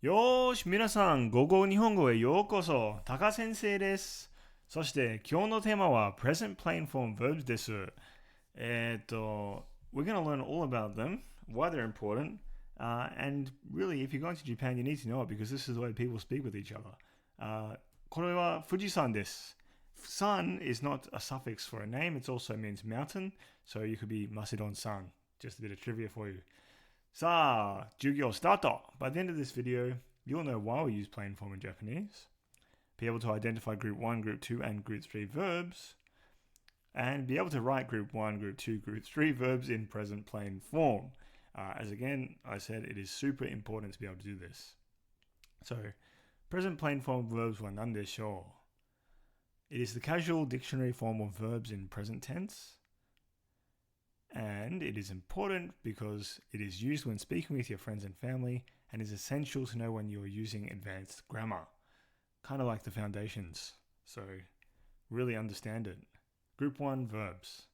よーし、皆さん、午後日本語へようこそ。タカ先生です。そして、今日のテーマは present plain form verbs です。we're going to learn all about them, why they're important, and really, if you're going to Japan, you need to know it because this is the way people speak with each other. これは富士山です。Sun is not a suffix for a name, it also means mountain, so you could be Macedon Sun. Just a bit of trivia for you. さあ、授業スタート! By the end of this video, you'll know why we use plain form in Japanese, be able to identify group 1, group 2, and group 3 verbs, and be able to write group 1, group 2, group 3 verbs in present plain form. As again, I said, it is super important to be able to do this. So, present plain form verbs were nan deshou? It is the casual dictionary form of verbs in present tense. And it is important because it is used when speaking with your friends and family and is essential to know when you're using advanced grammar. Kind of like the foundations. So really understand it. Group 1 verbs.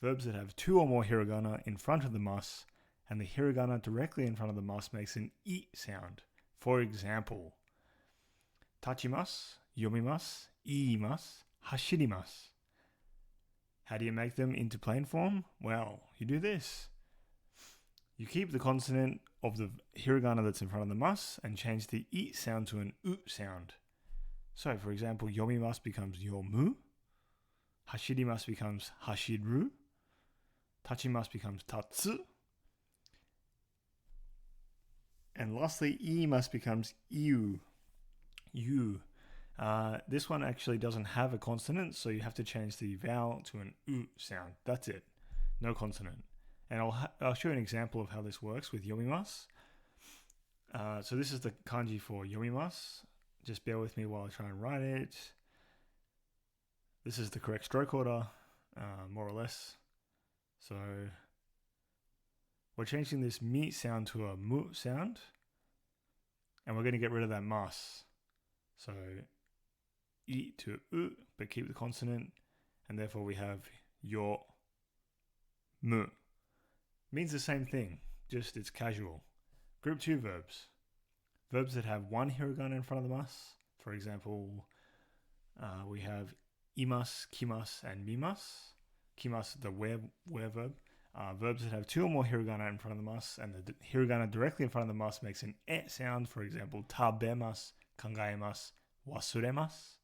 Verbs that have two or more hiragana in front of the mas and the hiragana directly in front of the mas makes an I sound. For example, tachimasu, yomimasu, iimasu, hashirimasu. How do you make them into plain form? Well, you do this. You keep the consonant of the hiragana that's in front of the mas and change the I sound to an U sound. So, for example, yomimasu becomes yomu, hashirimasu becomes hashiru, tachimasu becomes tatsu, and lastly, iimasu becomes iu. This one actually doesn't have a consonant, so you have to change the vowel to an U sound. That's it. No consonant. And I'll show you an example of how this works with yomimasu. So this is the kanji for yomimasu. Just bear with me while I try and write it. This is the correct stroke order, more or less. So we're changing this mi sound to a mu sound, and we're going to get rid of that mas. So I to U, but keep the consonant, and therefore we have yo mu. Means the same thing, just it's casual. Group 2 verbs. Verbs that have one hiragana in front of the mas. For example, we have imas, kimas, and mimas. Kimas, the where verb. Verbs that have two or more hiragana in front of the mas, and the hiragana directly in front of the mas makes an e sound. For example, tabemasu, kangaemasu, wasuremasu.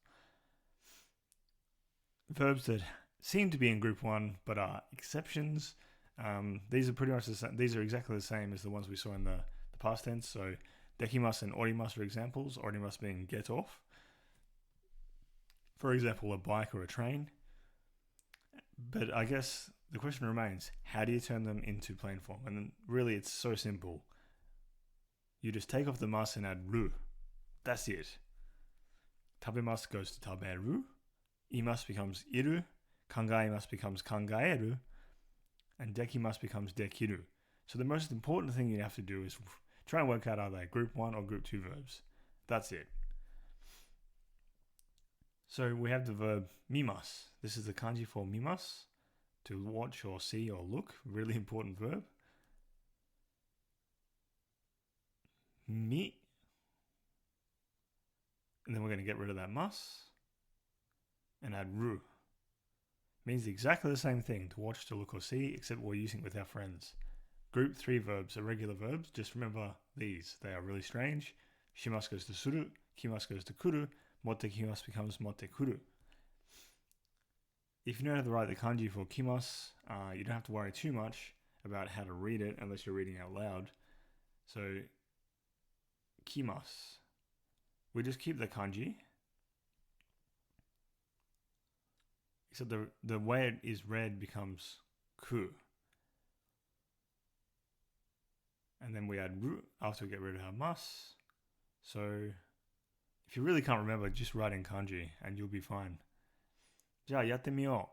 Verbs that seem to be in group 1 but are exceptions. These are pretty much the same. These are exactly the same as the ones we saw in the past tense. So dekimasu and orimasu are examples. Orimasu being get off. For example, a bike or a train. But I guess the question remains, how do you turn them into plain form? And really it's so simple. You just take off the mas and add ru. That's it. Tabemasu goes to taberu. Imasu becomes iru, kangaemasu becomes kangaeru, and dekimasu becomes dekiru. So the most important thing you have to do is try and work out are they group 1 or group 2 verbs. That's it. So we have the verb mimasu. This is the kanji for mimasu, to watch or see or look. Really important verb. Mi. And then we're going to get rid of that mas and add ru. Means exactly the same thing, to watch, to look or see, except we're using it with our friends. Group 3 verbs are regular verbs. Just remember these. They are really strange. Shimasu goes to suru, kimasu goes to kuru, motte kimasu becomes motte kuru. If you know how to write the kanji for kimasu, you don't have to worry too much about how to read it unless you're reading out loud. So, kimasu. We just keep the kanji. Except the way it is read becomes ku. And then we add ru after we get rid of our mas. So if you really can't remember, just write in kanji and you'll be fine. じゃあやってみよ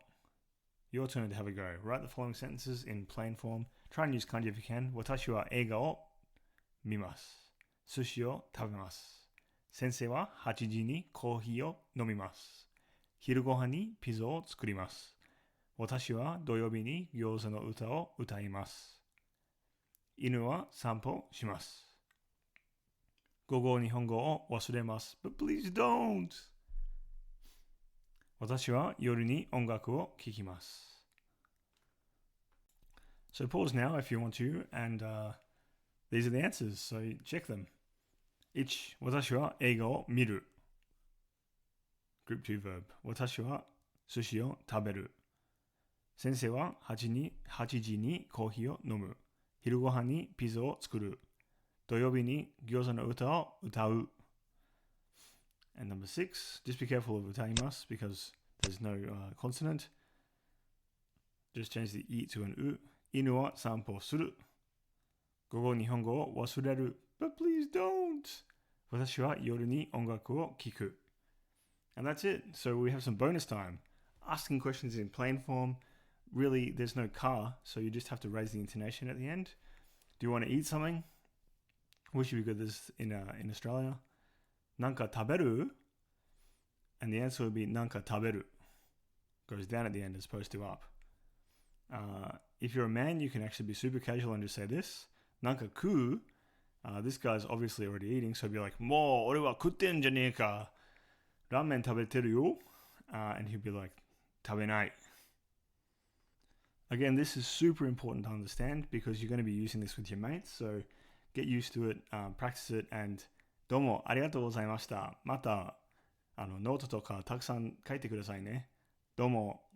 う. Your turn to have a go. Write the following sentences in plain form. Try and use kanji if you can. 私は映画を見ます. 寿司を食べます. 先生は8時にコーヒーを飲みます. 昼ご飯にピザを作ります. 私は土曜日に餃子の歌を歌います. 犬は散歩します. GogoNihongo を忘れます。But please don't! 私は夜に音楽を聴きます。So pause now if you want to, and these are the answers, so check them. 1. 私は映画を見る。Group 2 verb. 私は寿司を食べる。先生は8時にコーヒーを飲む。昼ご飯にピザを作る。土曜日に餃子の歌を歌う。And number 6, just be careful of 歌います because there's no consonant. Just change the i to an u. 犬は散歩する。午後日本語を忘れる。But please don't! 私は夜に音楽を聴く。And that's it. So we have some bonus time. Asking questions in plain form. Really, there's no car, so you just have to raise the intonation at the end. Do you want to eat something? Wish we could do this in Australia. なんか食べる? And the answer would be なんか食べる. Goes down at the end as opposed to up. If you're a man, you can actually be super casual and just say this. なんか食う? This guy's obviously already eating, so he'd be like, もう俺は食ってんじゃねえか. ラーメン食べてるよ. And he'd be like, 食べない. Again, this is super important to understand because you're going to be using this with your mates, so get used to it, practice it, and どうもありがとうございました。またノートとかたくさん書いてくださいね。どうも。